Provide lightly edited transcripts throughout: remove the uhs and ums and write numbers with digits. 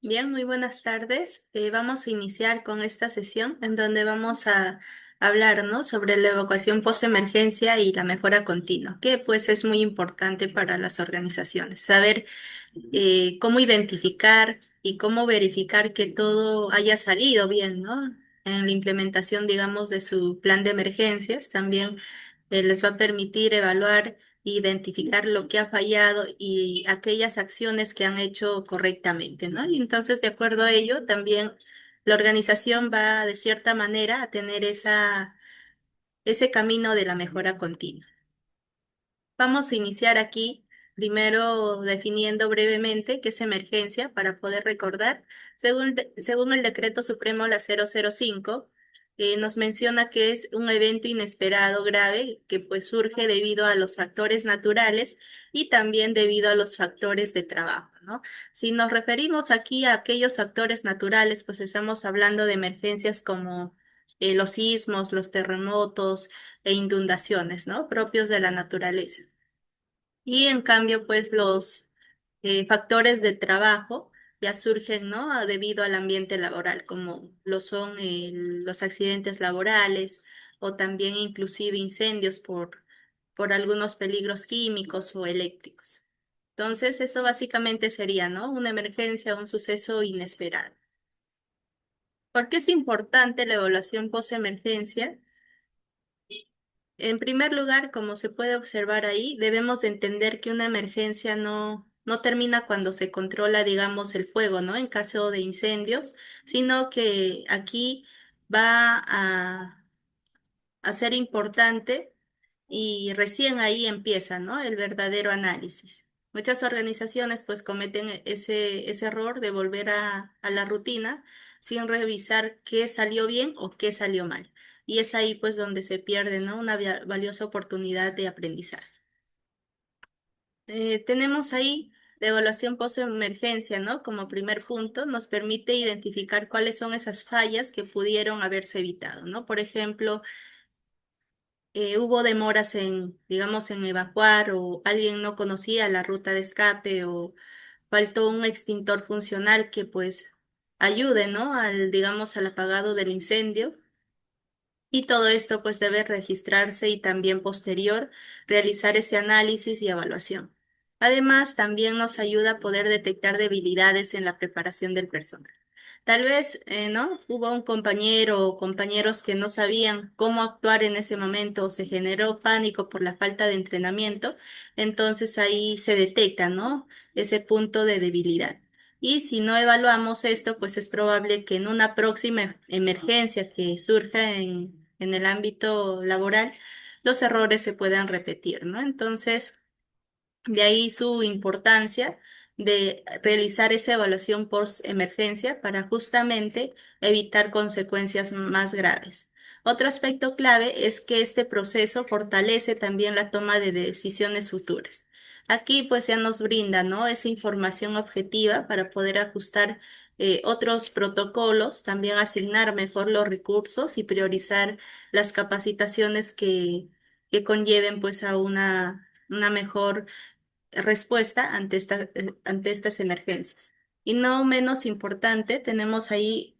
Bien, muy buenas tardes. Vamos a iniciar con esta sesión en donde vamos a hablar, ¿no?, sobre la evacuación post-emergencia y la mejora continua, que pues es muy importante para las organizaciones. Saber cómo identificar y cómo verificar que todo haya salido bien, ¿no? En la implementación, digamos, de su plan de emergencias, también les va a permitir evaluar e identificar lo que ha fallado y aquellas acciones que han hecho correctamente, ¿no? Y entonces, de acuerdo a ello, también la organización va, de cierta manera, a tener ese camino de la mejora continua. Vamos a iniciar aquí, primero definiendo brevemente qué es emergencia para poder recordar. Según el Decreto Supremo la 005, nos menciona que es un evento inesperado grave que pues surge debido a los factores naturales y también debido a los factores de trabajo, ¿no? Si nos referimos aquí a aquellos factores naturales, pues estamos hablando de emergencias como los sismos, los terremotos e inundaciones, ¿no?, propios de la naturaleza. Y en cambio, pues los factores de trabajo ya surgen, ¿no?, debido al ambiente laboral, como lo son los accidentes laborales o también inclusive incendios por algunos peligros químicos o eléctricos. Entonces, eso básicamente sería, ¿no?, una emergencia, un suceso inesperado. ¿Por qué es importante la evaluación post-emergencia? En primer lugar, como se puede observar ahí, debemos de entender que una emergencia no termina cuando se controla, digamos, el fuego, ¿no?, en caso de incendios, sino que aquí va a ser importante y recién ahí empieza, ¿no?, el verdadero análisis. Muchas organizaciones pues cometen ese error de volver a la rutina sin revisar qué salió bien o qué salió mal. Y es ahí pues donde se pierde, ¿no?, una valiosa oportunidad de aprendizaje. Tenemos ahí la evaluación post-emergencia, ¿no? Como primer punto, nos permite identificar cuáles son esas fallas que pudieron haberse evitado, ¿no? Por ejemplo, hubo demoras en, digamos, en evacuar o alguien no conocía la ruta de escape o faltó un extintor funcional que pues ayude, ¿no?, al, digamos, al apagado del incendio. Y todo esto pues debe registrarse y también posterior realizar ese análisis y evaluación. Además, también nos ayuda a poder detectar debilidades en la preparación del personal. Tal vez, ¿no?, hubo un compañero o compañeros que no sabían cómo actuar en ese momento o se generó pánico por la falta de entrenamiento, entonces ahí se detecta, ¿no?, ese punto de debilidad. Y si no evaluamos esto, pues es probable que en una próxima emergencia que surja en el ámbito laboral, los errores se puedan repetir, ¿no? Entonces, de ahí su importancia de realizar esa evaluación post emergencia para justamente evitar consecuencias más graves. Otro aspecto clave es que este proceso fortalece también la toma de decisiones futuras. Aquí pues ya nos brinda, ¿no?, esa información objetiva para poder ajustar otros protocolos, también asignar mejor los recursos y priorizar las capacitaciones que conlleven pues a una mejor respuesta ante ante estas emergencias. Y no menos importante, tenemos ahí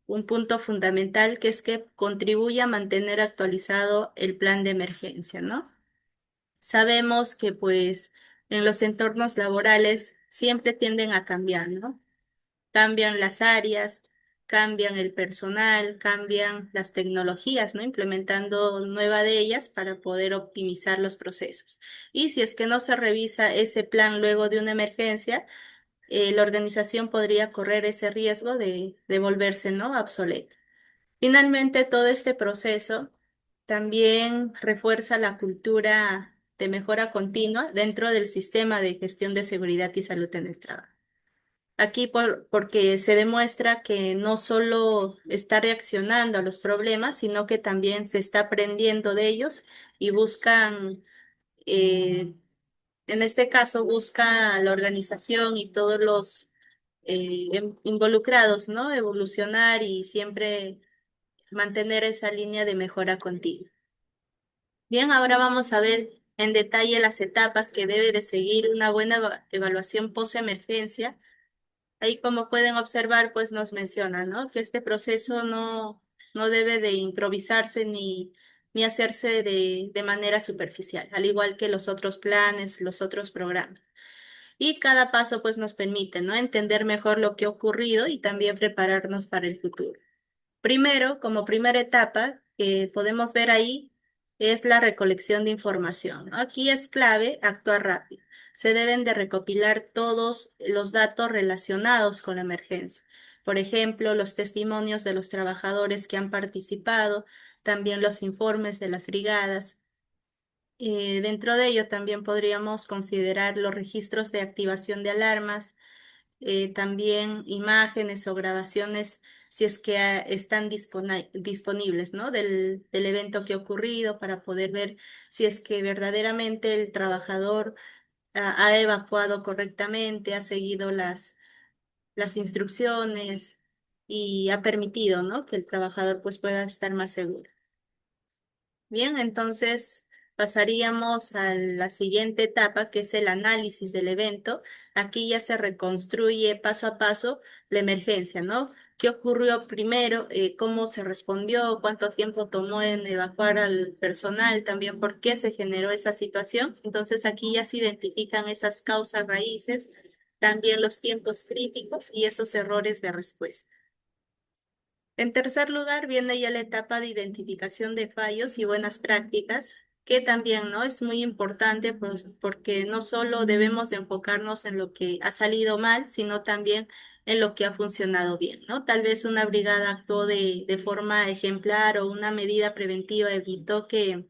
un punto fundamental que es que contribuye a mantener actualizado el plan de emergencia, ¿no? Sabemos que pues en los entornos laborales siempre tienden a cambiar, ¿no? Cambian las áreas, cambian el personal, cambian las tecnologías, ¿no?, implementando nueva de ellas para poder optimizar los procesos. Y si es que no se revisa ese plan luego de una emergencia, la organización podría correr ese riesgo de volverse, ¿no?, obsoleta. Finalmente, todo este proceso también refuerza la cultura de mejora continua dentro del sistema de gestión de seguridad y salud en el trabajo. Aquí porque se demuestra que no solo está reaccionando a los problemas, sino que también se está aprendiendo de ellos y buscan, eh, en este caso, busca la organización y todos los involucrados, ¿no?, evolucionar y siempre mantener esa línea de mejora continua. Bien, ahora vamos a ver en detalle las etapas que debe de seguir una buena evaluación post-emergencia Ahí como pueden observar, pues nos menciona, ¿no? Que este proceso no debe de improvisarse ni hacerse de manera superficial, al igual que los otros planes, los otros programas. Y cada paso pues nos permite, ¿no? Entender mejor lo que ha ocurrido y también prepararnos para el futuro. Primero, como primera etapa que podemos ver ahí, es la recolección de información, ¿no? Aquí es clave actuar rápido. Se deben de recopilar todos los datos relacionados con la emergencia. Por ejemplo, los testimonios de los trabajadores que han participado, también los informes de las brigadas. Dentro de ello también podríamos considerar los registros de activación de alarmas, también imágenes o grabaciones si es que están disponibles, ¿no? Del evento que ha ocurrido para poder ver si es que verdaderamente el trabajador ha evacuado correctamente, ha seguido las instrucciones y ha permitido, ¿no? Que el trabajador pues pueda estar más seguro. Bien, entonces pasaríamos a la siguiente etapa, que es el análisis del evento. Aquí ya se reconstruye paso a paso la emergencia, ¿no? ¿Qué ocurrió primero? ¿Cómo se respondió? ¿Cuánto tiempo tomó en evacuar al personal? También, ¿por qué se generó esa situación? Entonces, aquí ya se identifican esas causas raíces, también los tiempos críticos y esos errores de respuesta. En tercer lugar, viene ya la etapa de identificación de fallos y buenas prácticas, que también, ¿no? Es muy importante pues, porque no solo debemos enfocarnos en lo que ha salido mal, sino también en lo que ha funcionado bien, ¿no? Tal vez una brigada actuó de forma ejemplar o una medida preventiva evitó que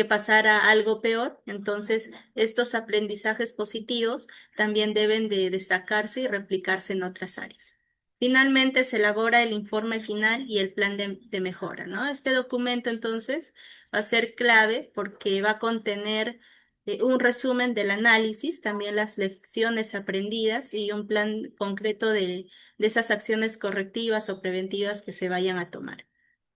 pasara algo peor. Entonces, estos aprendizajes positivos también deben de destacarse y replicarse en otras áreas. Finalmente, se elabora el informe final y el plan de mejora, ¿no? Este documento, entonces, va a ser clave porque va a contener un resumen del análisis, también las lecciones aprendidas y un plan concreto de esas acciones correctivas o preventivas que se vayan a tomar.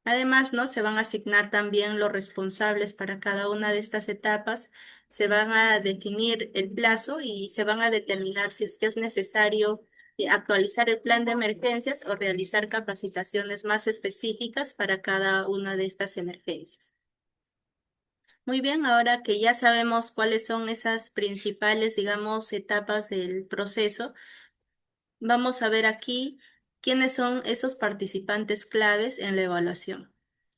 Además, ¿no? Se van a asignar también los responsables para cada una de estas etapas, se van a definir el plazo y se van a determinar si es que es necesario actualizar el plan de emergencias o realizar capacitaciones más específicas para cada una de estas emergencias. Muy bien, ahora que ya sabemos cuáles son esas principales, digamos, etapas del proceso, vamos a ver aquí quiénes son esos participantes claves en la evaluación.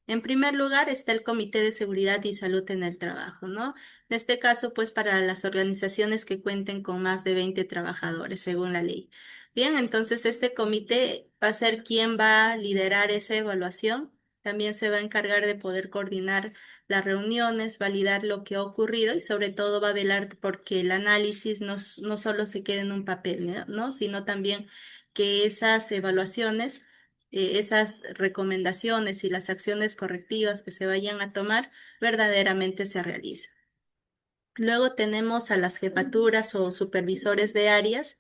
En primer lugar está el Comité de Seguridad y Salud en el Trabajo, ¿no? En este caso, pues para las organizaciones que cuenten con más de 20 trabajadores, según la ley. Bien, entonces este comité va a ser quien va a liderar esa evaluación. También se va a encargar de poder coordinar las reuniones, validar lo que ha ocurrido y sobre todo va a velar porque el análisis no solo se quede en un papel, ¿no? Sino también que esas evaluaciones, esas recomendaciones y las acciones correctivas que se vayan a tomar verdaderamente se realicen. Luego tenemos a las jefaturas o supervisores de áreas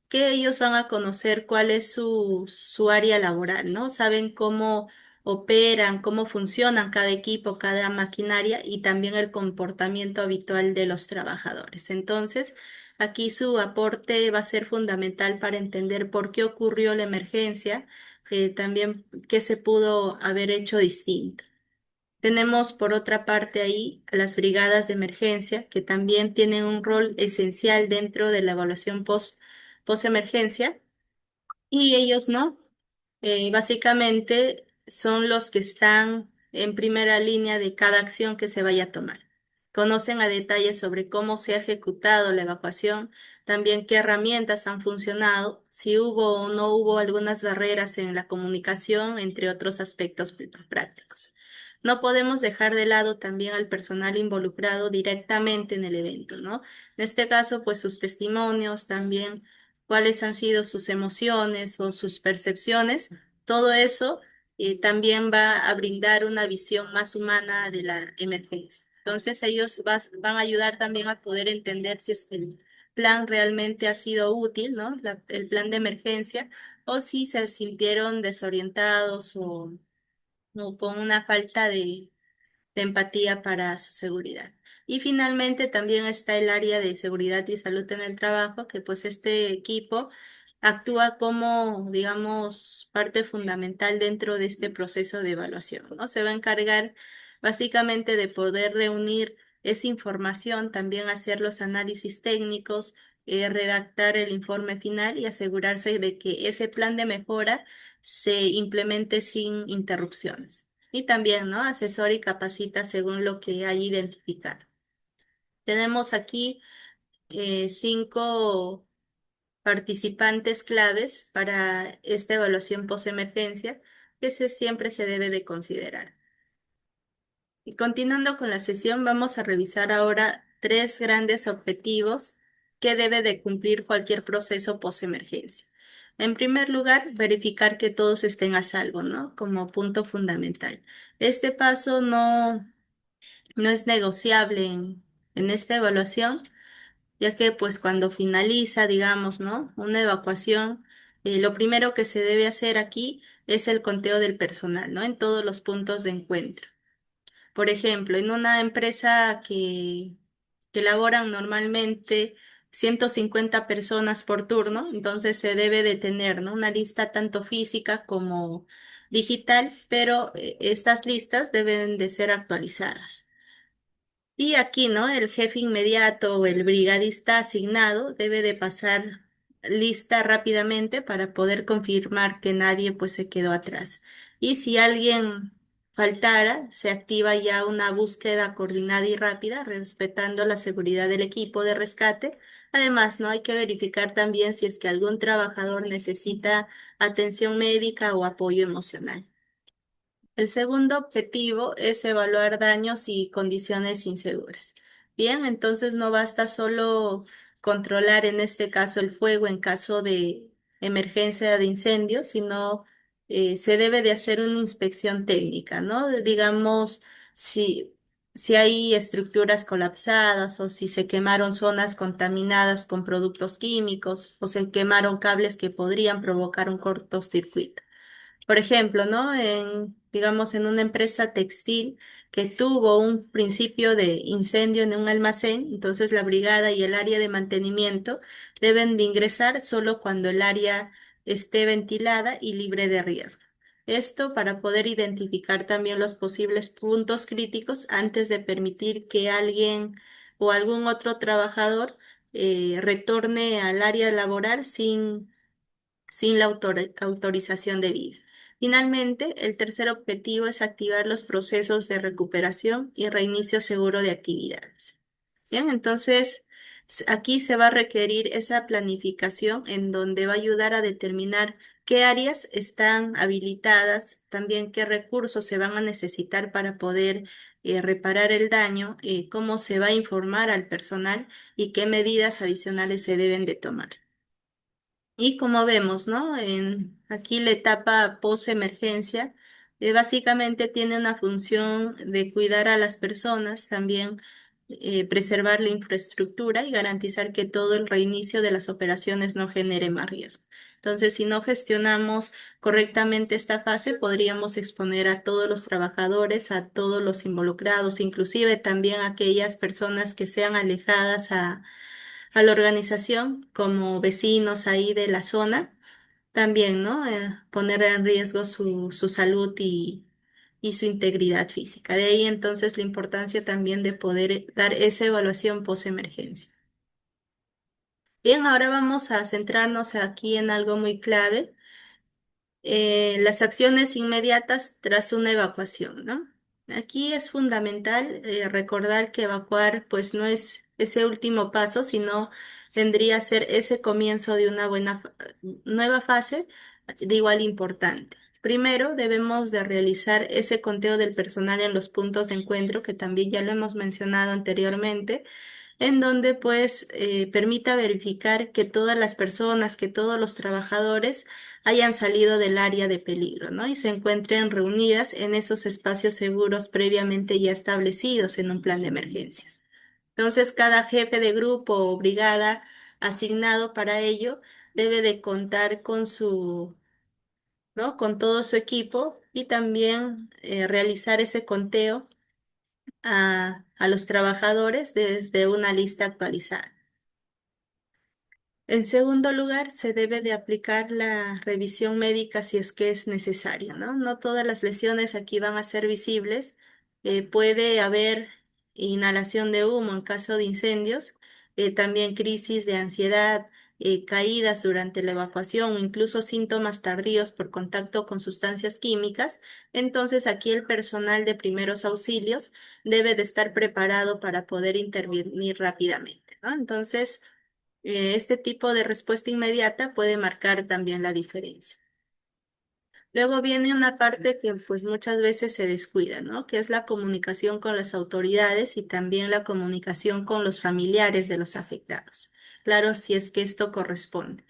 que ellos van a conocer cuál es su área laboral, ¿no? Saben cómo operan, cómo funcionan cada equipo, cada maquinaria y también el comportamiento habitual de los trabajadores. Entonces, aquí su aporte va a ser fundamental para entender por qué ocurrió la emergencia, también qué se pudo haber hecho distinto. Tenemos por otra parte ahí a las brigadas de emergencia, que también tienen un rol esencial dentro de la evaluación post-emergencia, y ellos, ¿no? Básicamente son los que están en primera línea de cada acción que se vaya a tomar. Conocen a detalle sobre cómo se ha ejecutado la evacuación, también qué herramientas han funcionado, si hubo o no hubo algunas barreras en la comunicación, entre otros aspectos prácticos. No podemos dejar de lado también al personal involucrado directamente en el evento, ¿no? En este caso, pues sus testimonios también, cuáles han sido sus emociones o sus percepciones, todo eso también va a brindar una visión más humana de la emergencia. Entonces ellos van a ayudar también a poder entender si es que el plan realmente ha sido útil, ¿no? El plan de emergencia, o si se sintieron desorientados o con una falta de empatía para su seguridad. Y finalmente también está el área de seguridad y salud en el trabajo, que pues este equipo actúa como, digamos, parte fundamental dentro de este proceso de evaluación, ¿no? Se va a encargar básicamente de poder reunir esa información, también hacer los análisis técnicos, redactar el informe final y asegurarse de que ese plan de mejora se implemente sin interrupciones. Y también, ¿no? Asesora y capacita según lo que hay identificado. Tenemos aquí cinco participantes claves para esta evaluación post-emergencia que siempre se debe de considerar. Y continuando con la sesión, vamos a revisar ahora tres grandes objetivos que debe de cumplir cualquier proceso post-emergencia. En primer lugar, verificar que todos estén a salvo, ¿no? Como punto fundamental. Este paso no es negociable en esta evaluación, ya que pues cuando finaliza, digamos, ¿no? Una evacuación, lo primero que se debe hacer aquí es el conteo del personal, ¿no? En todos los puntos de encuentro. Por ejemplo, en una empresa que laboran normalmente 150 personas por turno, entonces se debe de tener, ¿no? Una lista tanto física como digital, pero estas listas deben de ser actualizadas. Y aquí, ¿no? El jefe inmediato o el brigadista asignado debe de pasar lista rápidamente para poder confirmar que nadie pues se quedó atrás. Y si alguien faltara, se activa ya una búsqueda coordinada y rápida, respetando la seguridad del equipo de rescate. Además, ¿no? Hay que verificar también si es que algún trabajador necesita atención médica o apoyo emocional. El segundo objetivo es evaluar daños y condiciones inseguras. Bien, entonces no basta solo controlar en este caso el fuego en caso de emergencia de incendio, sino se debe de hacer una inspección técnica, ¿no? Digamos, si, si hay estructuras colapsadas o si se quemaron zonas contaminadas con productos químicos o se quemaron cables que podrían provocar un cortocircuito. Por ejemplo, ¿no? Digamos, en una empresa textil que tuvo un principio de incendio en un almacén, entonces la brigada y el área de mantenimiento deben de ingresar solo cuando el área esté ventilada y libre de riesgo. Esto para poder identificar también los posibles puntos críticos antes de permitir que alguien o algún otro trabajador retorne al área laboral sin la autorización debida. Finalmente, el tercer objetivo es activar los procesos de recuperación y reinicio seguro de actividades. Bien, entonces aquí se va a requerir esa planificación en donde va a ayudar a determinar qué áreas están habilitadas, también qué recursos se van a necesitar para poder reparar el daño, cómo se va a informar al personal y qué medidas adicionales se deben de tomar. Y como vemos, ¿no? Aquí la etapa post-emergencia básicamente tiene una función de cuidar a las personas, también preservar la infraestructura y garantizar que todo el reinicio de las operaciones no genere más riesgo. Entonces, si no gestionamos correctamente esta fase, podríamos exponer a todos los trabajadores, a todos los involucrados, inclusive también a aquellas personas que sean alejadas a la organización como vecinos ahí de la zona, también, ¿no? Poner en riesgo su salud y su integridad física. De ahí entonces la importancia también de poder dar esa evaluación post-emergencia. Bien, ahora vamos a centrarnos aquí en algo muy clave, las acciones inmediatas tras una evacuación, ¿no? Aquí es fundamental recordar que evacuar pues no es ese último paso, sino vendría a ser ese comienzo de una nueva fase de igual importante. Primero debemos de realizar ese conteo del personal en los puntos de encuentro, que también ya lo hemos mencionado anteriormente, en donde pues permita verificar que todas las personas, que todos los trabajadores hayan salido del área de peligro, ¿no? Y se encuentren reunidas en esos espacios seguros previamente ya establecidos en un plan de emergencias. Entonces, cada jefe de grupo o brigada asignado para ello debe de contar con ¿no? Con todo su equipo y también realizar ese conteo a los trabajadores desde una lista actualizada. En segundo lugar, se debe de aplicar la revisión médica si es que es necesario, ¿no? No todas las lesiones aquí van a ser visibles. Puede haber inhalación de humo en caso de incendios, también crisis de ansiedad, caídas durante la evacuación o incluso síntomas tardíos por contacto con sustancias químicas. Entonces, aquí el personal de primeros auxilios debe de estar preparado para poder intervenir rápidamente, ¿no? Entonces, este tipo de respuesta inmediata puede marcar también la diferencia. Luego viene una parte que pues muchas veces se descuida, ¿no? Que es la comunicación con las autoridades y también la comunicación con los familiares de los afectados. Claro, si es que esto corresponde.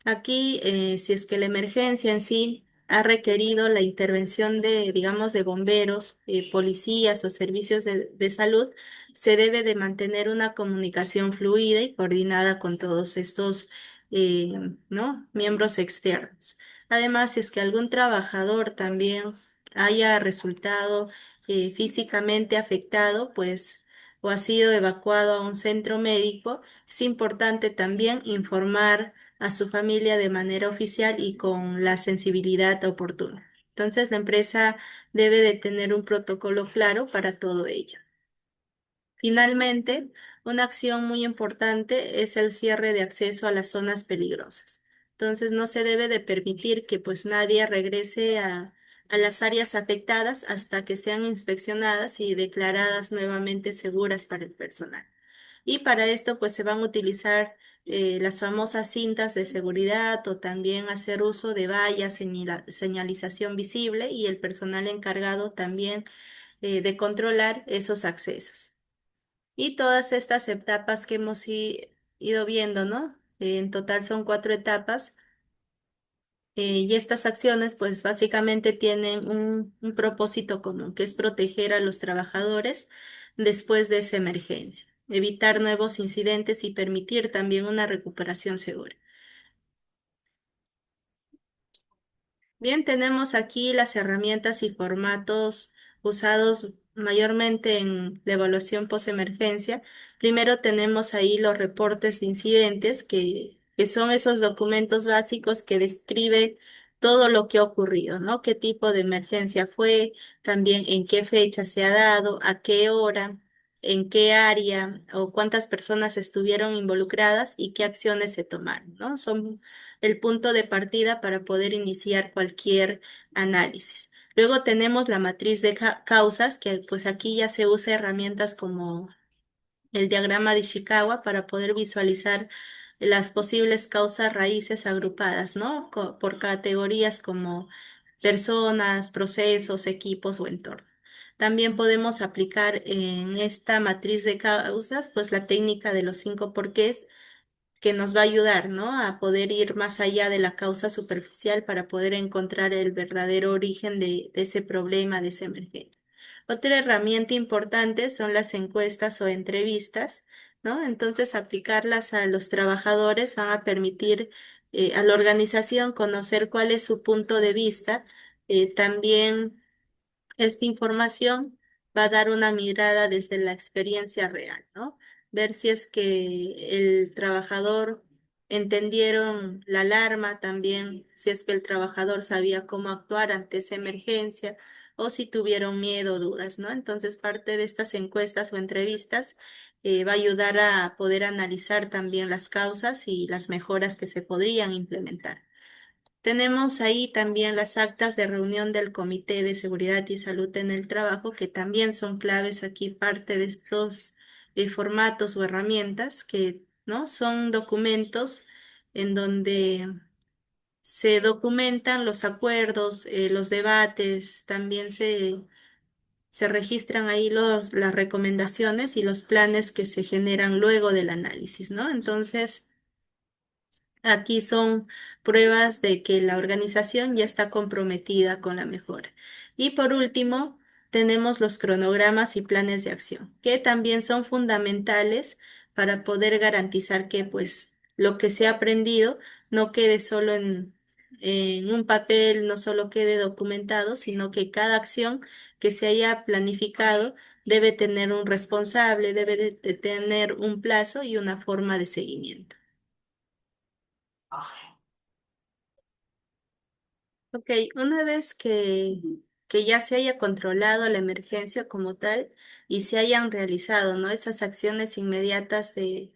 Aquí, si es que la emergencia en sí ha requerido la intervención de, digamos, de bomberos, policías o servicios de salud, se debe de mantener una comunicación fluida y coordinada con todos estos, eh, ¿no? Miembros externos. Además, si es que algún trabajador también haya resultado físicamente afectado, pues, o ha sido evacuado a un centro médico, es importante también informar a su familia de manera oficial y con la sensibilidad oportuna. Entonces, la empresa debe de tener un protocolo claro para todo ello. Finalmente, una acción muy importante es el cierre de acceso a las zonas peligrosas. Entonces, no se debe de permitir que pues nadie regrese a las áreas afectadas hasta que sean inspeccionadas y declaradas nuevamente seguras para el personal. Y para esto, pues se van a utilizar las famosas cintas de seguridad o también hacer uso de vallas, señalización visible y el personal encargado también de controlar esos accesos. Y todas estas etapas que hemos ido viendo, ¿no? En total son 4 etapas. Y estas acciones, pues básicamente tienen un propósito común, que es proteger a los trabajadores después de esa emergencia, evitar nuevos incidentes y permitir también una recuperación segura. Bien, tenemos aquí las herramientas y formatos usados mayormente en la evaluación postemergencia. Primero tenemos ahí los reportes de incidentes, que son esos documentos básicos que describe todo lo que ha ocurrido, ¿no? Qué tipo de emergencia fue, también en qué fecha se ha dado, a qué hora, en qué área o cuántas personas estuvieron involucradas y qué acciones se tomaron, ¿no? Son el punto de partida para poder iniciar cualquier análisis. Luego tenemos la matriz de causas, que pues aquí ya se usa herramientas como el diagrama de Ishikawa para poder visualizar las posibles causas raíces agrupadas, ¿no? Por categorías como personas, procesos, equipos o entorno. También podemos aplicar en esta matriz de causas, pues la técnica de los 5 porqués, que nos va a ayudar, ¿no? A poder ir más allá de la causa superficial para poder encontrar el verdadero origen de ese problema, de esa emergencia. Otra herramienta importante son las encuestas o entrevistas, ¿no? Entonces, aplicarlas a los trabajadores van a permitir a la organización conocer cuál es su punto de vista. También esta información va a dar una mirada desde la experiencia real, ¿no? Ver si es que el trabajador entendieron la alarma, también si es que el trabajador sabía cómo actuar ante esa emergencia o si tuvieron miedo o dudas, ¿no? Entonces, parte de estas encuestas o entrevistas va a ayudar a poder analizar también las causas y las mejoras que se podrían implementar. Tenemos ahí también las actas de reunión del Comité de Seguridad y Salud en el Trabajo, que también son claves aquí, parte de estos formatos o herramientas que, ¿no? Son documentos en donde se documentan los acuerdos, los debates, también se registran ahí las recomendaciones y los planes que se generan luego del análisis, ¿no? Entonces, aquí son pruebas de que la organización ya está comprometida con la mejora. Y por último, tenemos los cronogramas y planes de acción, que también son fundamentales para poder garantizar que pues lo que se ha aprendido no quede solo en un papel, no solo quede documentado, sino que cada acción que se haya planificado debe tener un responsable, debe de tener un plazo y una forma de seguimiento. Ok, una vez que ya se haya controlado la emergencia como tal y se hayan realizado, ¿no? Esas acciones inmediatas de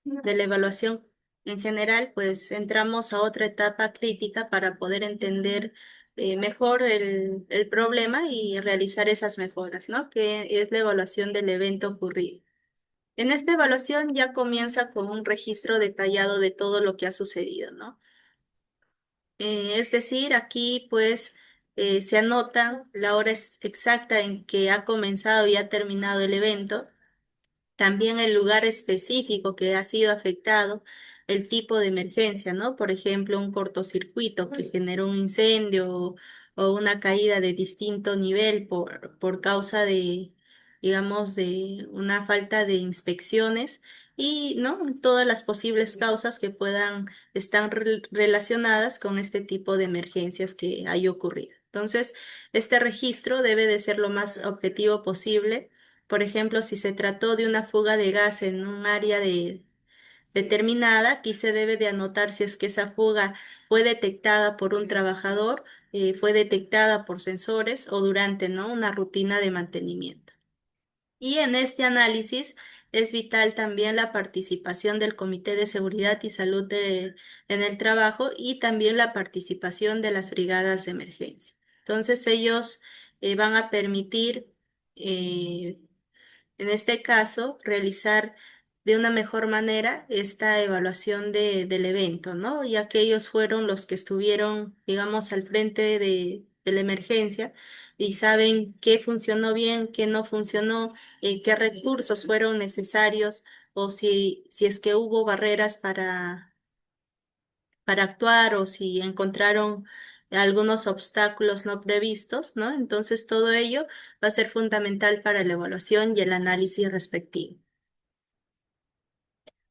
la evaluación en general, pues entramos a otra etapa crítica para poder entender mejor el problema y realizar esas mejoras, ¿no? Que es la evaluación del evento ocurrido. En esta evaluación ya comienza con un registro detallado de todo lo que ha sucedido, ¿no? Es decir, aquí pues se anota la hora exacta en que ha comenzado y ha terminado el evento, también el lugar específico que ha sido afectado, el tipo de emergencia, ¿no? Por ejemplo, un cortocircuito que generó un incendio o una caída de distinto nivel por causa de, digamos, de una falta de inspecciones y, ¿no? Todas las posibles causas que puedan estar relacionadas con este tipo de emergencias que haya ocurrido. Entonces, este registro debe de ser lo más objetivo posible. Por ejemplo, si se trató de una fuga de gas en un área determinada, aquí se debe de anotar si es que esa fuga fue detectada por un trabajador, fue detectada por sensores o durante, ¿no? Una rutina de mantenimiento. Y en este análisis es vital también la participación del Comité de Seguridad y Salud en el trabajo y también la participación de las brigadas de emergencia. Entonces ellos van a permitir eh, en este caso, realizar de una mejor manera esta evaluación del evento, ¿no? Ya que ellos fueron los que estuvieron, digamos, al frente de la emergencia y saben qué funcionó bien, qué no funcionó, qué recursos fueron necesarios o si es que hubo barreras para actuar o si encontraron algunos obstáculos no previstos, ¿no? Entonces todo ello va a ser fundamental para la evaluación y el análisis respectivo.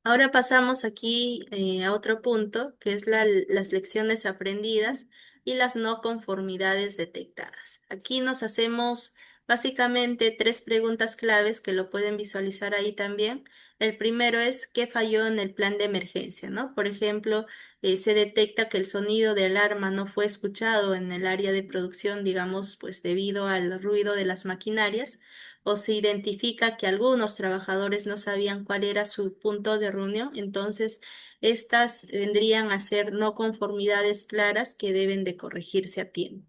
Ahora pasamos aquí a otro punto, que es las lecciones aprendidas y las no conformidades detectadas. Aquí nos hacemos básicamente tres preguntas claves que lo pueden visualizar ahí también. El primero es qué falló en el plan de emergencia, ¿no? Por ejemplo, se detecta que el sonido de alarma no fue escuchado en el área de producción, digamos, pues debido al ruido de las maquinarias o se identifica que algunos trabajadores no sabían cuál era su punto de reunión, entonces estas vendrían a ser no conformidades claras que deben de corregirse a tiempo.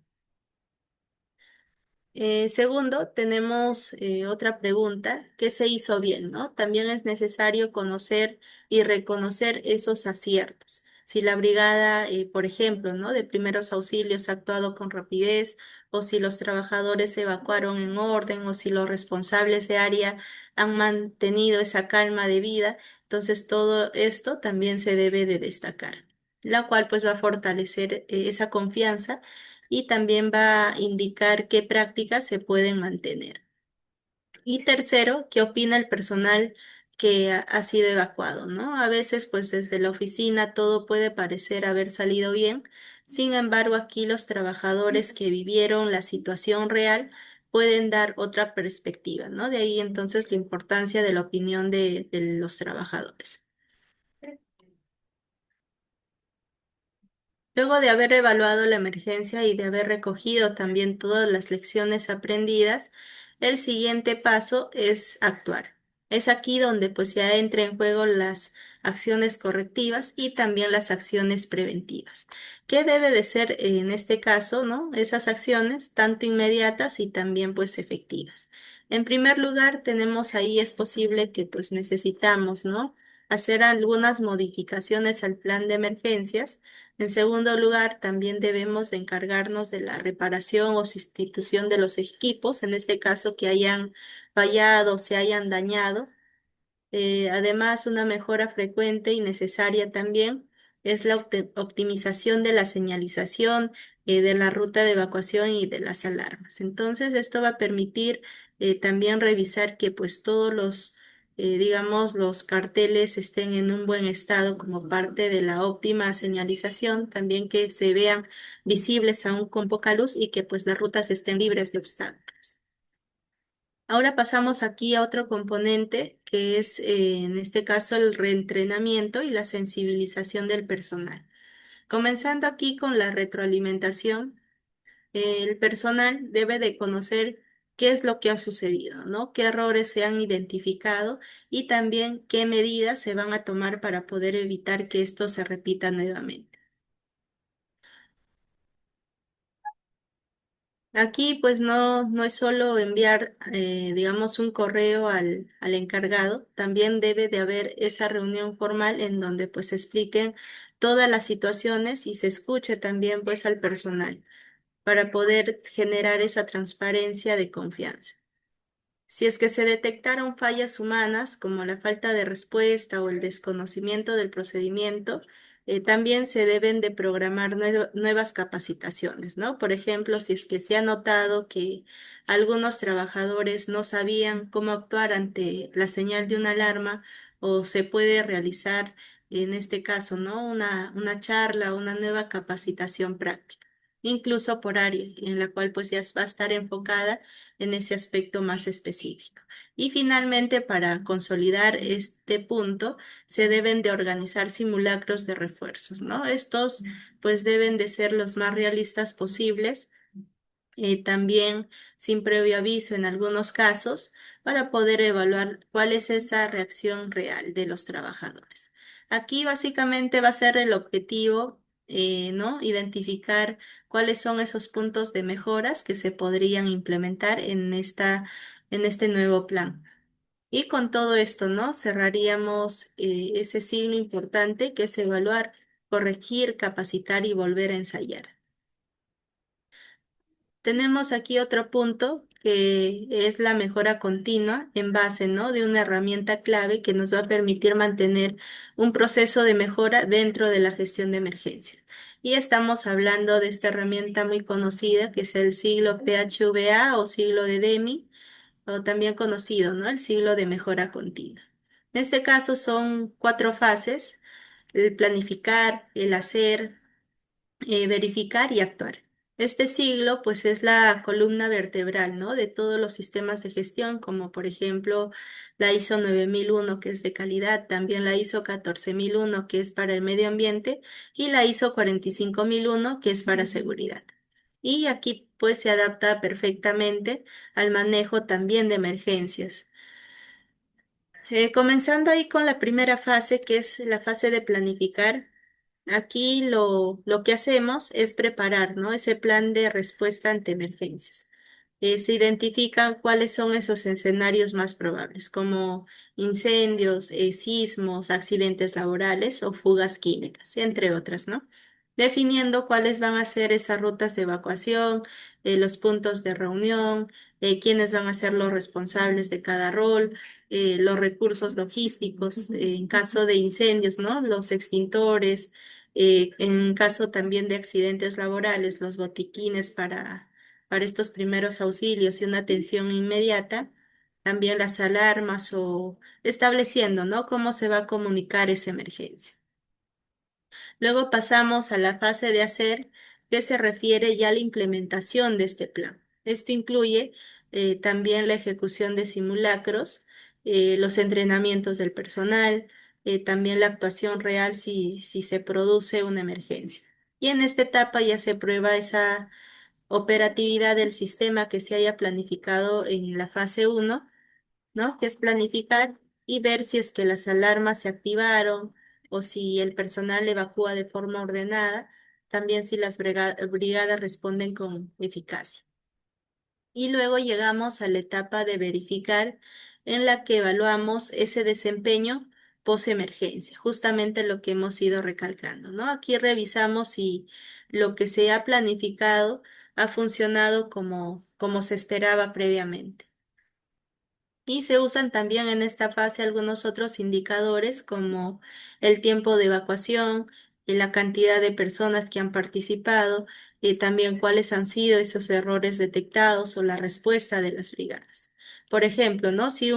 Segundo, tenemos otra pregunta, ¿qué se hizo bien, no? También es necesario conocer y reconocer esos aciertos. Si la brigada, por ejemplo, ¿no? de primeros auxilios ha actuado con rapidez, o si los trabajadores se evacuaron en orden, o si los responsables de área han mantenido esa calma de vida, entonces todo esto también se debe de destacar, la cual pues va a fortalecer esa confianza y también va a indicar qué prácticas se pueden mantener. Y tercero, qué opina el personal que ha sido evacuado, ¿no? A veces, pues desde la oficina todo puede parecer haber salido bien, sin embargo, aquí los trabajadores que vivieron la situación real pueden dar otra perspectiva, ¿no? De ahí entonces la importancia de la opinión de los trabajadores. Luego de haber evaluado la emergencia y de haber recogido también todas las lecciones aprendidas, el siguiente paso es actuar. Es aquí donde pues ya entra en juego las acciones correctivas y también las acciones preventivas. ¿Qué debe de ser en este caso, no? Esas acciones tanto inmediatas y también pues efectivas. En primer lugar, tenemos ahí es posible que pues necesitamos, ¿no? Hacer algunas modificaciones al plan de emergencias. En segundo lugar, también debemos de encargarnos de la reparación o sustitución de los equipos, en este caso que hayan fallado o se hayan dañado. Además, una mejora frecuente y necesaria también es la optimización de la señalización, de la ruta de evacuación y de las alarmas. Entonces, esto va a permitir también revisar que pues todos digamos, los carteles estén en un buen estado como parte de la óptima señalización, también que se vean visibles aún con poca luz y que pues las rutas estén libres de obstáculos. Ahora pasamos aquí a otro componente que es, en este caso, el reentrenamiento y la sensibilización del personal. Comenzando aquí con la retroalimentación, el personal debe de conocer qué es lo que ha sucedido, ¿no? Qué errores se han identificado y también qué medidas se van a tomar para poder evitar que esto se repita nuevamente. Aquí pues no es solo enviar, digamos, un correo al encargado, también debe de haber esa reunión formal en donde pues se expliquen todas las situaciones y se escuche también pues al personal para poder generar esa transparencia de confianza. Si es que se detectaron fallas humanas, como la falta de respuesta o el desconocimiento del procedimiento, también se deben de programar nuevas capacitaciones, ¿no? Por ejemplo, si es que se ha notado que algunos trabajadores no sabían cómo actuar ante la señal de una alarma, o se puede realizar, en este caso, ¿no? Una charla, una nueva capacitación práctica, incluso por área, en la cual pues ya va a estar enfocada en ese aspecto más específico. Y finalmente, para consolidar este punto, se deben de organizar simulacros de refuerzos, ¿no? Estos pues deben de ser los más realistas posibles, también sin previo aviso en algunos casos, para poder evaluar cuál es esa reacción real de los trabajadores. Aquí básicamente va a ser el objetivo, ¿no? Identificar cuáles son esos puntos de mejoras que se podrían implementar en este nuevo plan. Y con todo esto, ¿no? Cerraríamos ese signo importante que es evaluar, corregir, capacitar y volver a ensayar. Tenemos aquí otro punto que es la mejora continua en base, ¿no? De una herramienta clave que nos va a permitir mantener un proceso de mejora dentro de la gestión de emergencias. Y estamos hablando de esta herramienta muy conocida que es el siglo PHVA o siglo de Deming, o también conocido, ¿no? El siglo de mejora continua. En este caso son cuatro fases: el planificar, el hacer, verificar y actuar. Este siglo, pues, es la columna vertebral, ¿no? De todos los sistemas de gestión, como por ejemplo la ISO 9001, que es de calidad, también la ISO 14001, que es para el medio ambiente, y la ISO 45001, que es para seguridad. Y aquí, pues, se adapta perfectamente al manejo también de emergencias. Comenzando ahí con la primera fase, que es la fase de planificar. Aquí lo que hacemos es preparar, ¿no? Ese plan de respuesta ante emergencias. Se identifican cuáles son esos escenarios más probables, como incendios, sismos, accidentes laborales o fugas químicas, entre otras, ¿no? Definiendo cuáles van a ser esas rutas de evacuación, los puntos de reunión, quiénes van a ser los responsables de cada rol, los recursos logísticos, en caso de incendios, ¿no? Los extintores, en caso también de accidentes laborales, los botiquines para estos primeros auxilios y una atención inmediata, también las alarmas o estableciendo, ¿no? Cómo se va a comunicar esa emergencia. Luego pasamos a la fase de hacer, que se refiere ya a la implementación de este plan. Esto incluye también la ejecución de simulacros, los entrenamientos del personal, también la actuación real si se produce una emergencia. Y en esta etapa ya se prueba esa operatividad del sistema que se haya planificado en la fase uno, ¿no? Que es planificar y ver si es que las alarmas se activaron o si el personal evacúa de forma ordenada, también si las brigadas responden con eficacia. Y luego llegamos a la etapa de verificar, en la que evaluamos ese desempeño post-emergencia, justamente lo que hemos ido recalcando, ¿no? Aquí revisamos si lo que se ha planificado ha funcionado como se esperaba previamente. Y se usan también en esta fase algunos otros indicadores como el tiempo de evacuación, la cantidad de personas que han participado, y también cuáles han sido esos errores detectados o la respuesta de las brigadas. Por ejemplo, ¿no? Si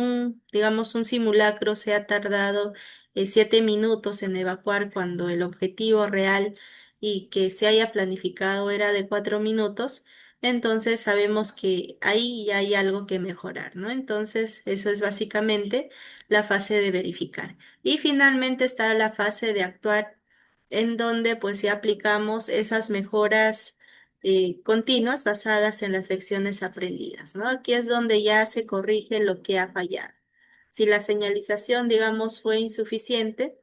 digamos, un simulacro se ha tardado 7 minutos en evacuar cuando el objetivo real y que se haya planificado era de 4 minutos, entonces sabemos que ahí ya hay algo que mejorar, ¿no? Entonces, eso es básicamente la fase de verificar. Y finalmente está la fase de actuar, en donde pues ya aplicamos esas mejoras continuas basadas en las lecciones aprendidas, ¿no? Aquí es donde ya se corrige lo que ha fallado. Si la señalización, digamos, fue insuficiente,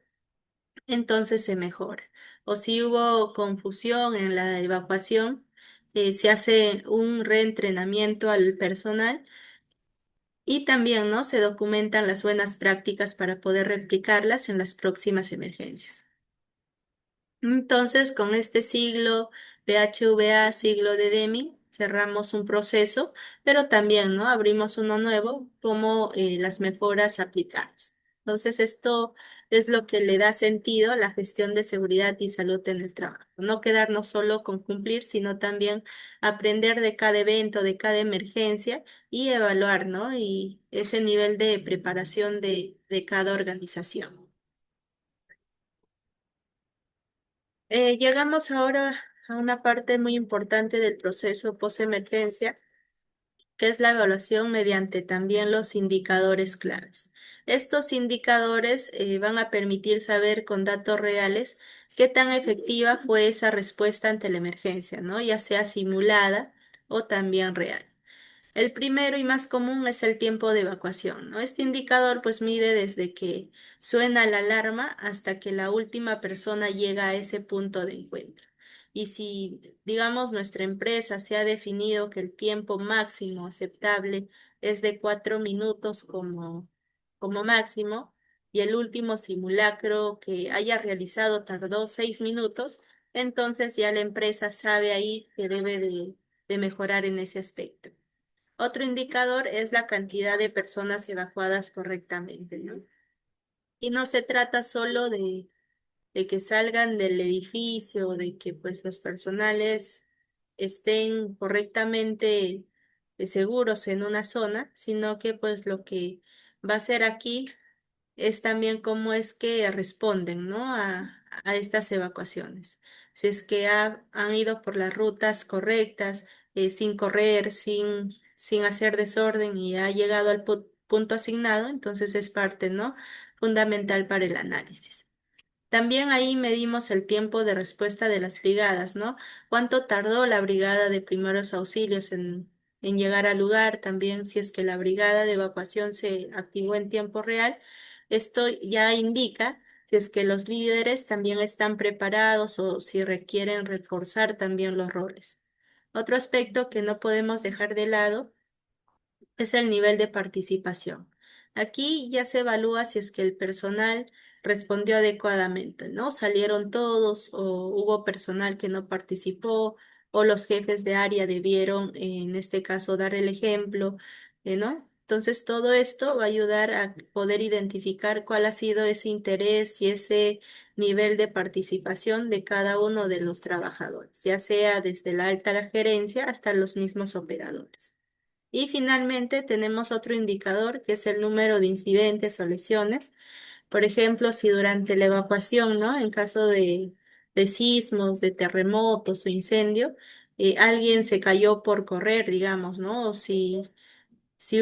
entonces se mejora. O si hubo confusión en la evacuación, se hace un reentrenamiento al personal y también, ¿no? Se documentan las buenas prácticas para poder replicarlas en las próximas emergencias. Entonces, con este siglo PHVA, siglo de Deming, cerramos un proceso, pero también, ¿no? Abrimos uno nuevo, como las mejoras aplicadas. Entonces, esto es lo que le da sentido a la gestión de seguridad y salud en el trabajo. No quedarnos solo con cumplir, sino también aprender de cada evento, de cada emergencia y evaluar, ¿no? Y ese nivel de preparación de cada organización. Llegamos ahora a una parte muy importante del proceso post-emergencia, que es la evaluación mediante también los indicadores claves. Estos indicadores van a permitir saber con datos reales qué tan efectiva fue esa respuesta ante la emergencia, ¿no? Ya sea simulada o también real. El primero y más común es el tiempo de evacuación, ¿no? Este indicador pues mide desde que suena la alarma hasta que la última persona llega a ese punto de encuentro. Y si, digamos, nuestra empresa se ha definido que el tiempo máximo aceptable es de 4 minutos como máximo, y el último simulacro que haya realizado tardó 6 minutos, entonces ya la empresa sabe ahí que debe de mejorar en ese aspecto. Otro indicador es la cantidad de personas evacuadas correctamente, ¿no? Y no se trata solo de que salgan del edificio, de que pues los personales estén correctamente seguros en una zona, sino que pues lo que va a ser aquí es también cómo es que responden, ¿no? A estas evacuaciones. Si es que han ido por las rutas correctas, sin correr, sin hacer desorden y ha llegado al punto asignado, entonces es parte, ¿no? Fundamental para el análisis. También ahí medimos el tiempo de respuesta de las brigadas, ¿no? ¿Cuánto tardó la brigada de primeros auxilios en llegar al lugar? También si es que la brigada de evacuación se activó en tiempo real, esto ya indica si es que los líderes también están preparados o si requieren reforzar también los roles. Otro aspecto que no podemos dejar de lado es el nivel de participación. Aquí ya se evalúa si es que el personal respondió adecuadamente, ¿no? Salieron todos o hubo personal que no participó o los jefes de área debieron, en este caso, dar el ejemplo, ¿no? Entonces, todo esto va a ayudar a poder identificar cuál ha sido ese interés y ese nivel de participación de cada uno de los trabajadores, ya sea desde la alta gerencia hasta los mismos operadores. Y finalmente tenemos otro indicador que es el número de incidentes o lesiones. Por ejemplo, si durante la evacuación, ¿no? En caso de sismos, de terremotos o incendio, alguien se cayó por correr, digamos, ¿no? O si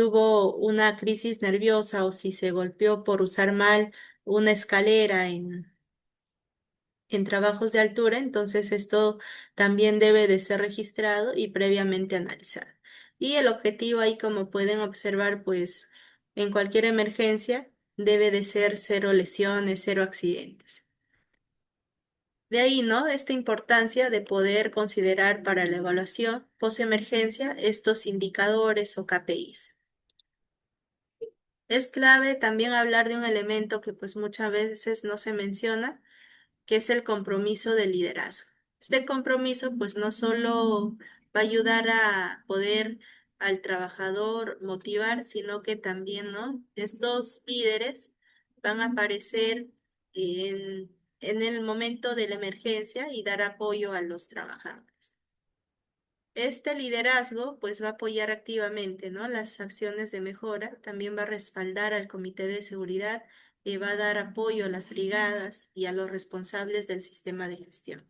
hubo una crisis nerviosa o si se golpeó por usar mal una escalera en trabajos de altura, entonces esto también debe de ser registrado y previamente analizado. Y el objetivo ahí, como pueden observar, pues en cualquier emergencia debe de ser cero lesiones, cero accidentes. De ahí, ¿no? Esta importancia de poder considerar para la evaluación post-emergencia estos indicadores o KPIs. Es clave también hablar de un elemento que pues muchas veces no se menciona, que es el compromiso de liderazgo. Este compromiso, pues, no solo va a ayudar a poder al trabajador motivar, sino que también, ¿no? Estos líderes van a aparecer en el momento de la emergencia y dar apoyo a los trabajadores. Este liderazgo pues va a apoyar activamente, ¿no? Las acciones de mejora, también va a respaldar al comité de seguridad y va a dar apoyo a las brigadas y a los responsables del sistema de gestión.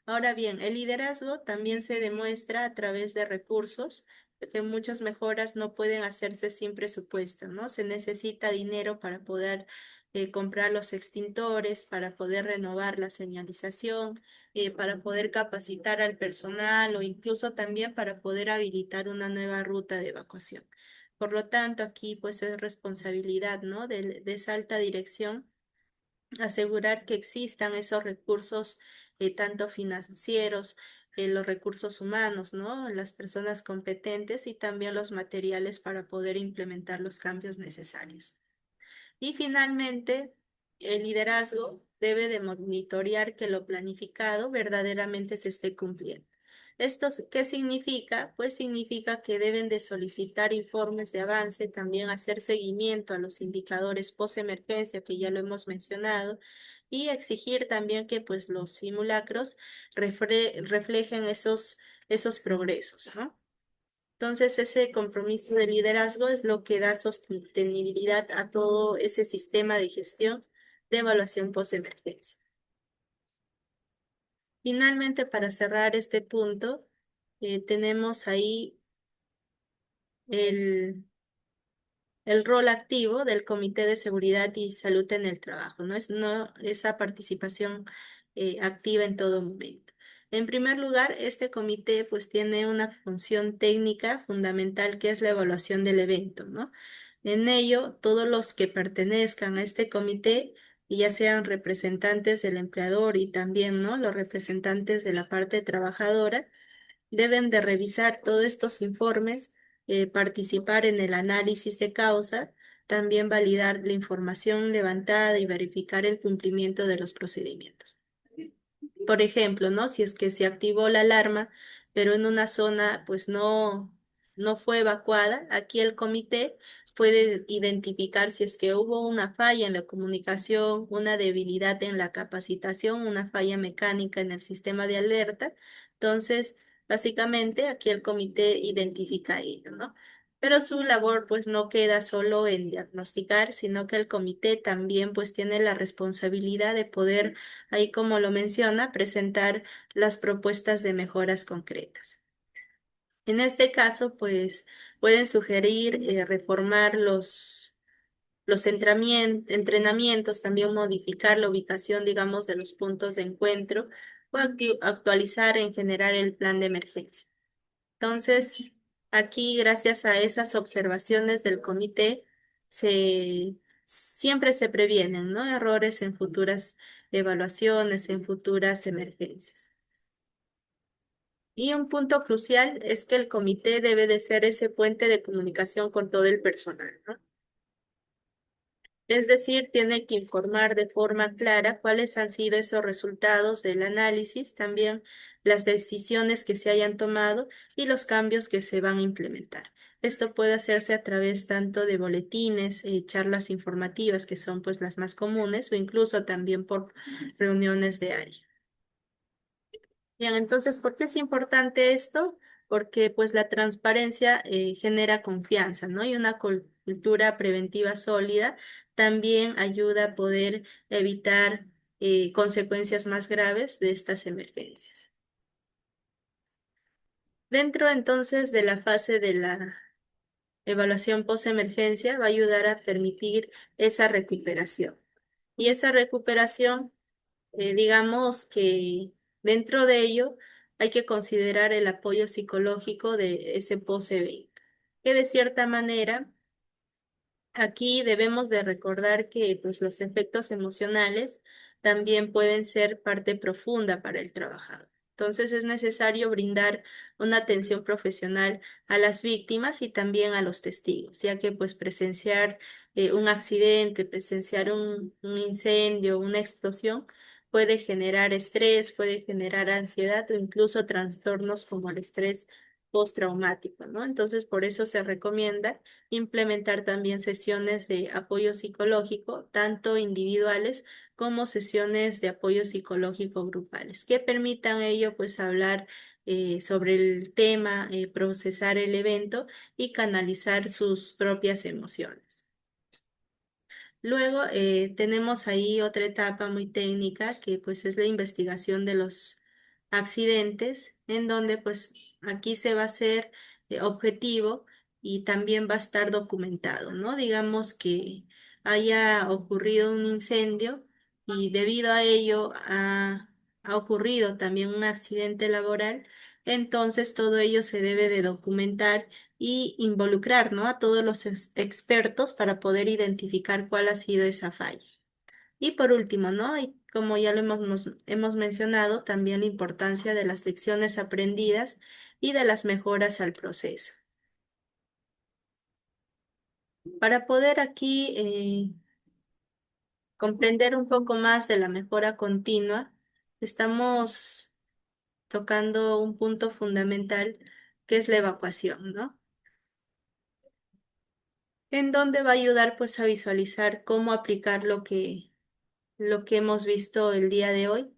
Ahora bien, el liderazgo también se demuestra a través de recursos, porque muchas mejoras no pueden hacerse sin presupuesto, ¿no? Se necesita dinero para poder comprar los extintores para poder renovar la señalización, para poder capacitar al personal o incluso también para poder habilitar una nueva ruta de evacuación. Por lo tanto, aquí pues es responsabilidad, ¿no? De esa alta dirección asegurar que existan esos recursos, tanto financieros, los recursos humanos, ¿no? Las personas competentes y también los materiales para poder implementar los cambios necesarios. Y finalmente, el liderazgo debe de monitorear que lo planificado verdaderamente se esté cumpliendo. ¿Esto qué significa? Pues significa que deben de solicitar informes de avance, también hacer seguimiento a los indicadores post-emergencia, que ya lo hemos mencionado, y exigir también que pues los simulacros reflejen esos progresos, ¿no? Entonces, ese compromiso de liderazgo es lo que da sostenibilidad a todo ese sistema de gestión de evaluación post-emergencia. Finalmente, para cerrar este punto, tenemos ahí el, el rol activo del Comité de Seguridad y Salud en el Trabajo, ¿no? Esa participación activa en todo momento. En primer lugar, este comité pues tiene una función técnica fundamental que es la evaluación del evento, ¿no? En ello, todos los que pertenezcan a este comité, y ya sean representantes del empleador y también, ¿no? Los representantes de la parte trabajadora, deben de revisar todos estos informes, participar en el análisis de causa, también validar la información levantada y verificar el cumplimiento de los procedimientos. Por ejemplo, ¿no? Si es que se activó la alarma, pero en una zona pues no fue evacuada, aquí el comité puede identificar si es que hubo una falla en la comunicación, una debilidad en la capacitación, una falla mecánica en el sistema de alerta. Entonces, básicamente aquí el comité identifica ello, ¿no? Pero su labor pues no queda solo en diagnosticar, sino que el comité también pues tiene la responsabilidad de poder, ahí como lo menciona, presentar las propuestas de mejoras concretas. En este caso, pues pueden sugerir reformar los entrenamientos, también modificar la ubicación, digamos, de los puntos de encuentro o actualizar en general el plan de emergencia. Entonces, aquí, gracias a esas observaciones del comité, siempre se previenen, ¿no? Errores en futuras evaluaciones, en futuras emergencias. Y un punto crucial es que el comité debe de ser ese puente de comunicación con todo el personal, ¿no? Es decir, tiene que informar de forma clara cuáles han sido esos resultados del análisis, también las decisiones que se hayan tomado y los cambios que se van a implementar. Esto puede hacerse a través tanto de boletines, charlas informativas, que son pues las más comunes, o incluso también por reuniones de área. Bien, entonces, ¿por qué es importante esto? Porque pues la transparencia genera confianza, ¿no? Y una cultura preventiva sólida también ayuda a poder evitar consecuencias más graves de estas emergencias. Dentro entonces de la fase de la evaluación post-emergencia va a ayudar a permitir esa recuperación. Y esa recuperación, digamos que dentro de ello hay que considerar el apoyo psicológico de ese post-evento, que de cierta manera aquí debemos de recordar que pues, los efectos emocionales también pueden ser parte profunda para el trabajador. Entonces es necesario brindar una atención profesional a las víctimas y también a los testigos, ya que pues presenciar un accidente, presenciar un incendio, una explosión, puede generar estrés, puede generar ansiedad o incluso trastornos como el estrés postraumático, ¿no? Entonces por eso se recomienda implementar también sesiones de apoyo psicológico, tanto individuales como sesiones de apoyo psicológico grupales, que permitan ello pues hablar sobre el tema, procesar el evento y canalizar sus propias emociones. Luego tenemos ahí otra etapa muy técnica que pues es la investigación de los accidentes, en donde pues aquí se va a hacer objetivo y también va a estar documentado, ¿no? Digamos que haya ocurrido un incendio y debido a ello ha ocurrido también un accidente laboral, entonces todo ello se debe de documentar y involucrar, ¿no?, a todos los expertos para poder identificar cuál ha sido esa falla. Y por último, ¿no? Y como ya lo hemos mencionado, también la importancia de las lecciones aprendidas y de las mejoras al proceso. Para poder aquí comprender un poco más de la mejora continua, estamos tocando un punto fundamental que es la evacuación, ¿no? En donde va a ayudar pues a visualizar cómo aplicar lo que hemos visto el día de hoy.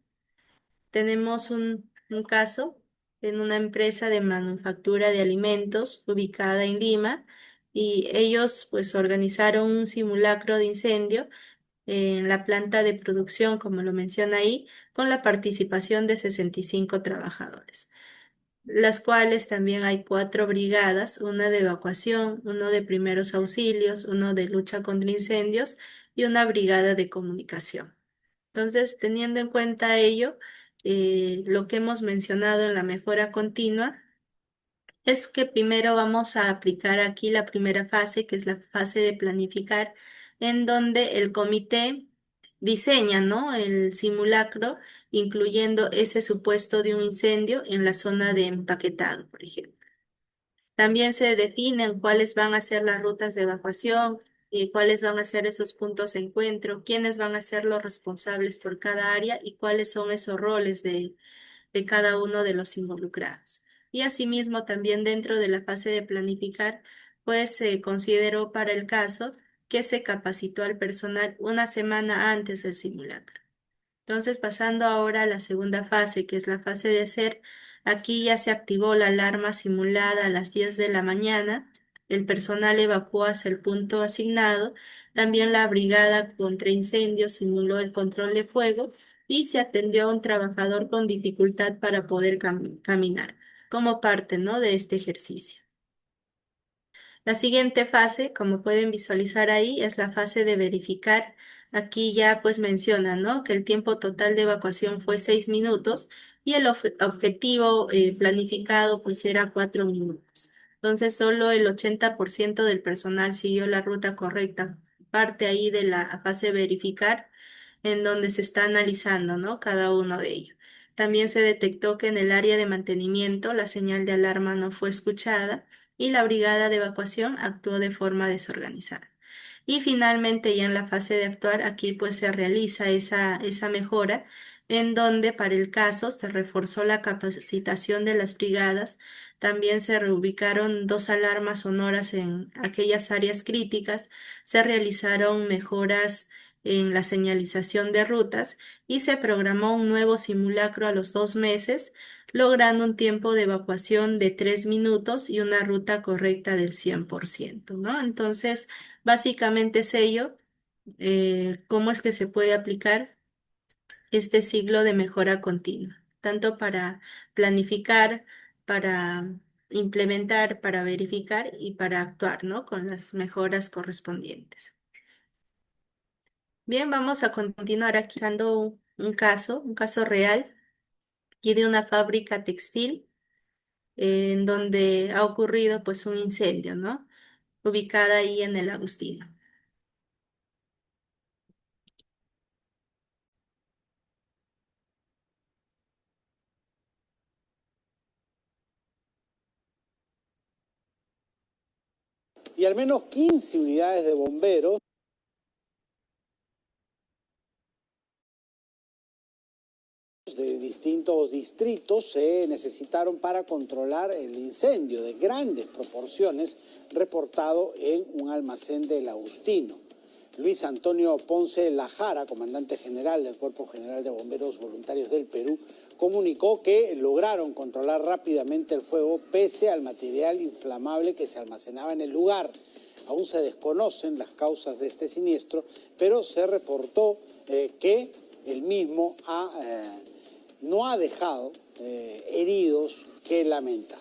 Tenemos un caso en una empresa de manufactura de alimentos ubicada en Lima y ellos pues organizaron un simulacro de incendio en la planta de producción, como lo menciona ahí, con la participación de 65 trabajadores, las cuales también hay 4 brigadas, una de evacuación, uno de primeros auxilios, uno de lucha contra incendios y una brigada de comunicación. Entonces, teniendo en cuenta ello, lo que hemos mencionado en la mejora continua es que primero vamos a aplicar aquí la primera fase, que es la fase de planificar, en donde el comité diseña, ¿no?, el simulacro, incluyendo ese supuesto de un incendio en la zona de empaquetado, por ejemplo. También se definen cuáles van a ser las rutas de evacuación y cuáles van a ser esos puntos de encuentro, quiénes van a ser los responsables por cada área y cuáles son esos roles de cada uno de los involucrados. Y asimismo, también dentro de la fase de planificar, pues se consideró para el caso que se capacitó al personal una semana antes del simulacro. Entonces, pasando ahora a la segunda fase, que es la fase de hacer, aquí ya se activó la alarma simulada a las 10 de la mañana, el personal evacuó hacia el punto asignado, también la brigada contra incendios simuló el control de fuego y se atendió a un trabajador con dificultad para poder caminar, como parte, ¿no?, de este ejercicio. La siguiente fase, como pueden visualizar ahí, es la fase de verificar. Aquí ya pues menciona, ¿no?, que el tiempo total de evacuación fue 6 minutos y el objetivo planificado pues era 4 minutos. Entonces solo el 80% del personal siguió la ruta correcta. Parte ahí de la fase de verificar en donde se está analizando, ¿no?, cada uno de ellos. También se detectó que en el área de mantenimiento la señal de alarma no fue escuchada y la brigada de evacuación actuó de forma desorganizada. Y finalmente, ya en la fase de actuar, aquí pues se realiza esa mejora en donde para el caso se reforzó la capacitación de las brigadas, también se reubicaron 2 alarmas sonoras en aquellas áreas críticas, se realizaron mejoras en la señalización de rutas y se programó un nuevo simulacro a los 2 meses, logrando un tiempo de evacuación de 3 minutos y una ruta correcta del 100%, ¿no? Entonces, básicamente es ello, cómo es que se puede aplicar este ciclo de mejora continua, tanto para planificar, para implementar, para verificar y para actuar, ¿no?, con las mejoras correspondientes. Bien, vamos a continuar aquí dando un caso real, aquí de una fábrica textil en donde ha ocurrido pues un incendio, ¿no?, ubicada ahí en el Agustino. Y al menos 15 unidades de bomberos de distintos distritos se necesitaron para controlar el incendio de grandes proporciones reportado en un almacén del Agustino. Luis Antonio Ponce Lajara, comandante general del Cuerpo General de Bomberos Voluntarios del Perú, comunicó que lograron controlar rápidamente el fuego pese al material inflamable que se almacenaba en el lugar. Aún se desconocen las causas de este siniestro, pero se reportó que el mismo no ha dejado heridos que lamentar.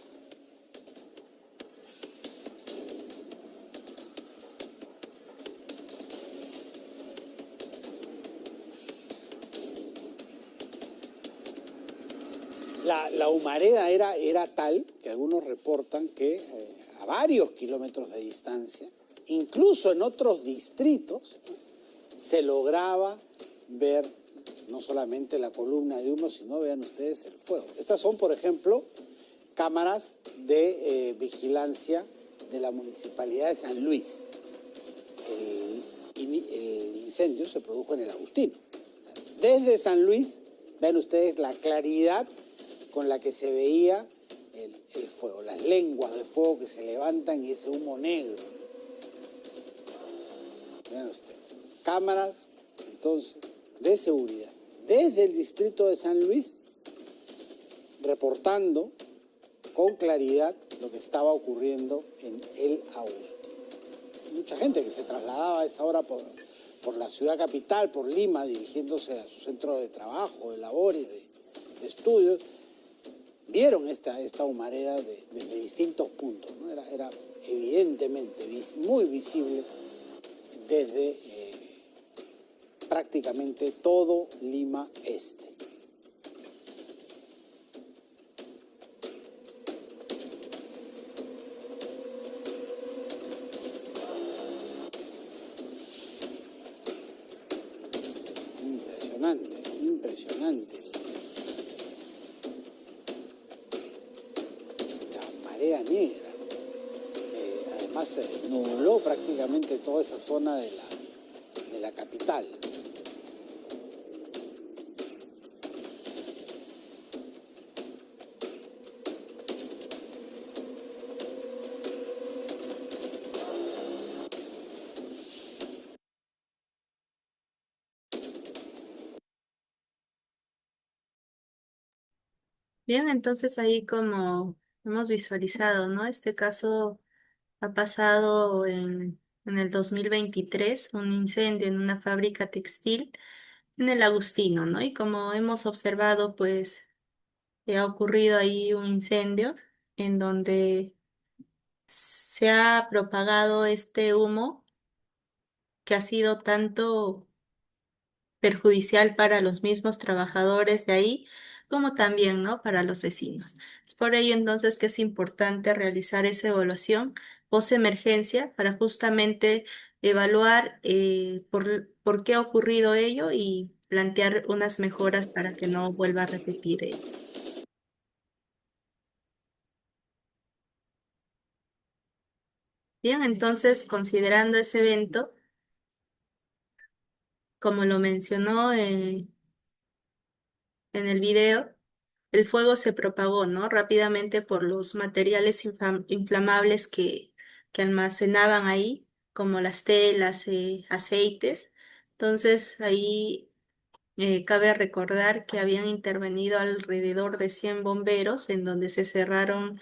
La humareda era tal que algunos reportan que a varios kilómetros de distancia, incluso en otros distritos, se lograba ver no solamente la columna de humo, sino, vean ustedes, el fuego. Estas son, por ejemplo, cámaras de vigilancia de la Municipalidad de San Luis. El incendio se produjo en el Agustino. Desde San Luis, vean ustedes la claridad con la que se veía el fuego, las lenguas de fuego que se levantan y ese humo negro. Vean ustedes, cámaras, entonces, de seguridad, desde el distrito de San Luis, reportando con claridad lo que estaba ocurriendo en el Agustino. Mucha gente que se trasladaba a esa hora por la ciudad capital, por Lima, dirigiéndose a su centro de trabajo, de labores, de estudios, vieron esta humareda desde distintos puntos, ¿no? Era evidentemente muy visible desde prácticamente todo Lima Este. Impresionante, impresionante. La marea negra, que además nubló prácticamente toda esa zona de la capital. Bien, entonces ahí como hemos visualizado, ¿no? Este caso ha pasado en el 2023, un incendio en una fábrica textil en el Agustino, ¿no? Y como hemos observado, pues ha ocurrido ahí un incendio en donde se ha propagado este humo que ha sido tanto perjudicial para los mismos trabajadores de ahí, como también, ¿no? Para los vecinos. Es por ello entonces que es importante realizar esa evaluación post-emergencia para justamente evaluar por qué ha ocurrido ello y plantear unas mejoras para que no vuelva a repetir ello. Bien, entonces, considerando ese evento, como lo mencionó en el video, el fuego se propagó, ¿no? Rápidamente por los materiales inflamables que almacenaban ahí, como las telas, aceites. Entonces, ahí cabe recordar que habían intervenido alrededor de 100 bomberos en donde se cerraron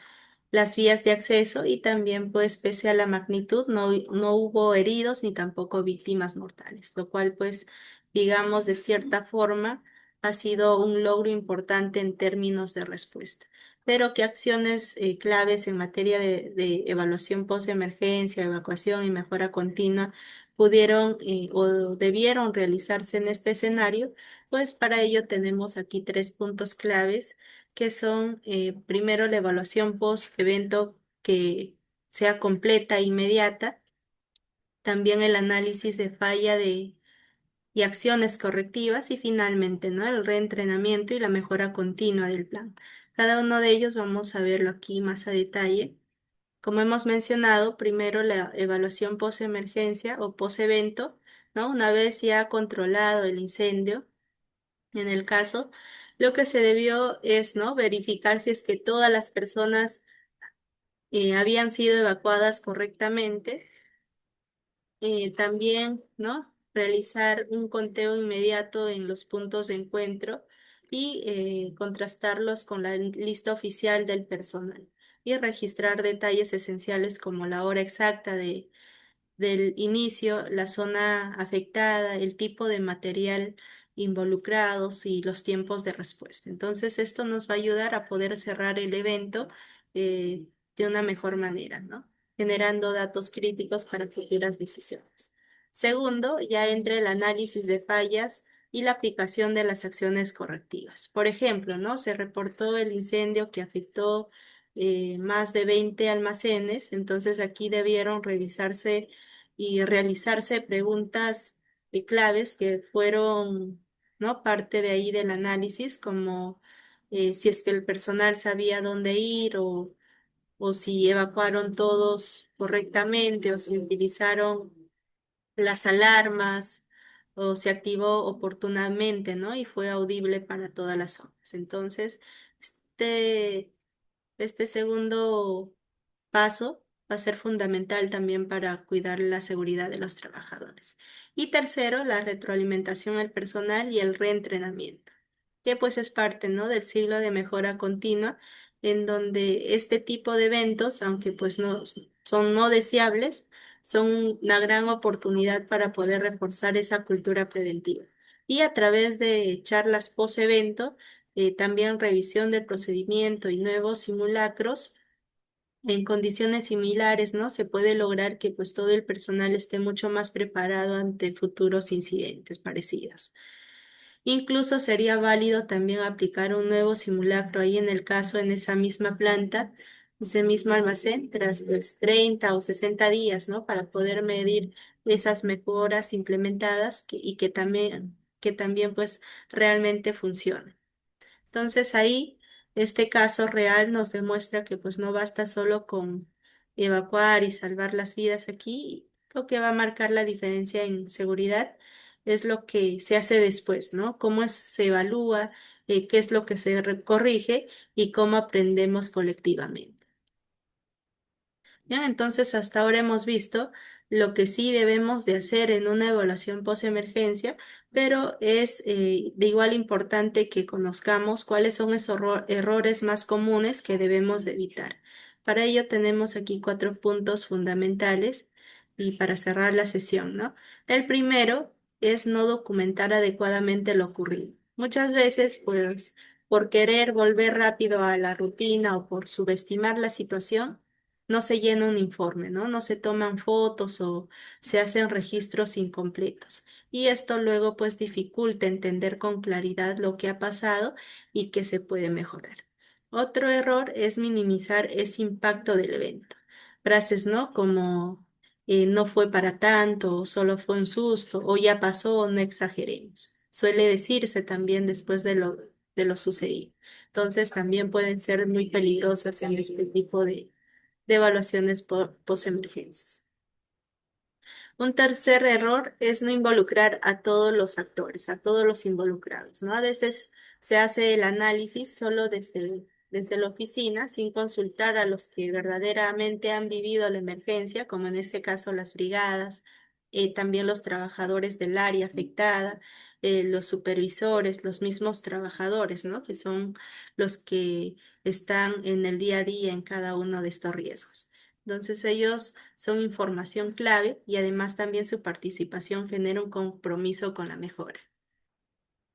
las vías de acceso y también, pues, pese a la magnitud, no hubo heridos ni tampoco víctimas mortales, lo cual, pues, digamos, de cierta forma ha sido un logro importante en términos de respuesta. Pero qué acciones claves en materia de evaluación post-emergencia, evacuación y mejora continua pudieron o debieron realizarse en este escenario, pues para ello tenemos aquí tres puntos claves que son, primero, la evaluación post-evento que sea completa e inmediata, también el análisis de falla y acciones correctivas y finalmente, ¿no? El reentrenamiento y la mejora continua del plan. Cada uno de ellos vamos a verlo aquí más a detalle. Como hemos mencionado, primero la evaluación post-emergencia o post-evento, ¿no? Una vez ya controlado el incendio, en el caso, lo que se debió es, ¿no? Verificar si es que todas las personas habían sido evacuadas correctamente. También, ¿no? Realizar un conteo inmediato en los puntos de encuentro y contrastarlos con la lista oficial del personal y registrar detalles esenciales como la hora exacta del inicio, la zona afectada, el tipo de material involucrados y los tiempos de respuesta. Entonces, esto nos va a ayudar a poder cerrar el evento de una mejor manera, ¿no? Generando datos críticos para futuras decisiones. Segundo, ya entra el análisis de fallas y la aplicación de las acciones correctivas. Por ejemplo, ¿no? Se reportó el incendio que afectó más de 20 almacenes, entonces aquí debieron revisarse y realizarse preguntas claves que fueron, ¿no? Parte de ahí del análisis, como si es que el personal sabía dónde ir o si evacuaron todos correctamente o si utilizaron las alarmas o se activó oportunamente, ¿no? Y fue audible para todas las zonas. Entonces, este, este segundo paso va a ser fundamental también para cuidar la seguridad de los trabajadores. Y tercero, la retroalimentación al personal y el reentrenamiento, que pues es parte, ¿no? del ciclo de mejora continua, en donde este tipo de eventos, aunque pues no son no deseables, son una gran oportunidad para poder reforzar esa cultura preventiva. Y a través de charlas post-evento, también revisión del procedimiento y nuevos simulacros en condiciones similares, ¿no? Se puede lograr que pues todo el personal esté mucho más preparado ante futuros incidentes parecidos. Incluso sería válido también aplicar un nuevo simulacro ahí en el caso, en esa misma planta, ese mismo almacén, tras pues, 30 o 60 días, ¿no? Para poder medir esas mejoras implementadas que también pues realmente funcionen. Entonces ahí este caso real nos demuestra que pues no basta solo con evacuar y salvar las vidas aquí, lo que va a marcar la diferencia en seguridad es lo que se hace después, ¿no? Se evalúa, qué es lo que se corrige y cómo aprendemos colectivamente. ¿Ya? Entonces, hasta ahora hemos visto lo que sí debemos de hacer en una evaluación post-emergencia, pero es de igual importante que conozcamos cuáles son esos errores más comunes que debemos de evitar. Para ello tenemos aquí 4 puntos fundamentales y para cerrar la sesión, ¿no? El primero es no documentar adecuadamente lo ocurrido. Muchas veces, pues, por querer volver rápido a la rutina o por subestimar la situación, no se llena un informe, ¿no? No se toman fotos o se hacen registros incompletos. Y esto luego pues dificulta entender con claridad lo que ha pasado y que se puede mejorar. Otro error es minimizar ese impacto del evento. Frases, ¿no? Como no fue para tanto, o solo fue un susto, o ya pasó, no exageremos. Suele decirse también después de lo sucedido. Entonces también pueden ser muy peligrosas en este tipo de evaluaciones post-emergencias. Un tercer error es no involucrar a todos los actores, a todos los involucrados, ¿no? A veces se hace el análisis solo desde la oficina, sin consultar a los que verdaderamente han vivido la emergencia, como en este caso las brigadas, también los trabajadores del área afectada, los supervisores, los mismos trabajadores, ¿no? Que son los que están en el día a día en cada uno de estos riesgos. Entonces ellos son información clave y además también su participación genera un compromiso con la mejora.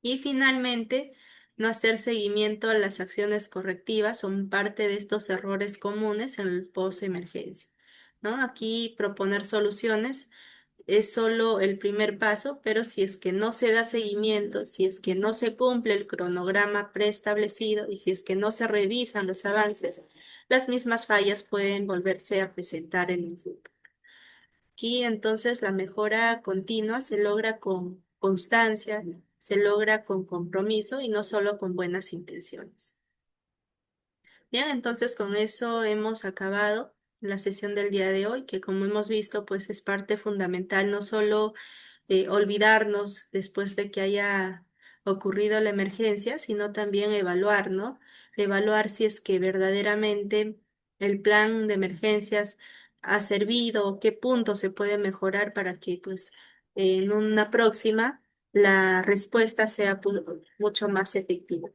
Y finalmente, no hacer seguimiento a las acciones correctivas son parte de estos errores comunes en el post-emergencia, ¿no? Aquí proponer soluciones es solo el primer paso, pero si es que no se da seguimiento, si es que no se cumple el cronograma preestablecido y si es que no se revisan los avances, las mismas fallas pueden volverse a presentar en un futuro. Aquí entonces la mejora continua se logra con constancia, se logra con compromiso y no solo con buenas intenciones. Bien, entonces con eso hemos acabado la sesión del día de hoy, que como hemos visto, pues es parte fundamental, no solo olvidarnos después de que haya ocurrido la emergencia, sino también evaluar, ¿no? Evaluar si es que verdaderamente el plan de emergencias ha servido o qué punto se puede mejorar para que, pues, en una próxima la respuesta sea mucho más efectiva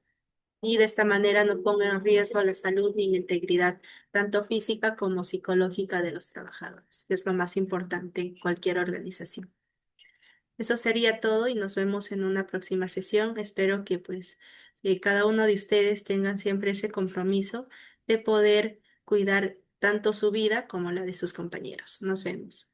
y de esta manera no ponga en riesgo la salud ni la integridad, tanto física como psicológica de los trabajadores, que es lo más importante en cualquier organización. Eso sería todo y nos vemos en una próxima sesión. Espero que pues cada uno de ustedes tengan siempre ese compromiso de poder cuidar tanto su vida como la de sus compañeros. Nos vemos.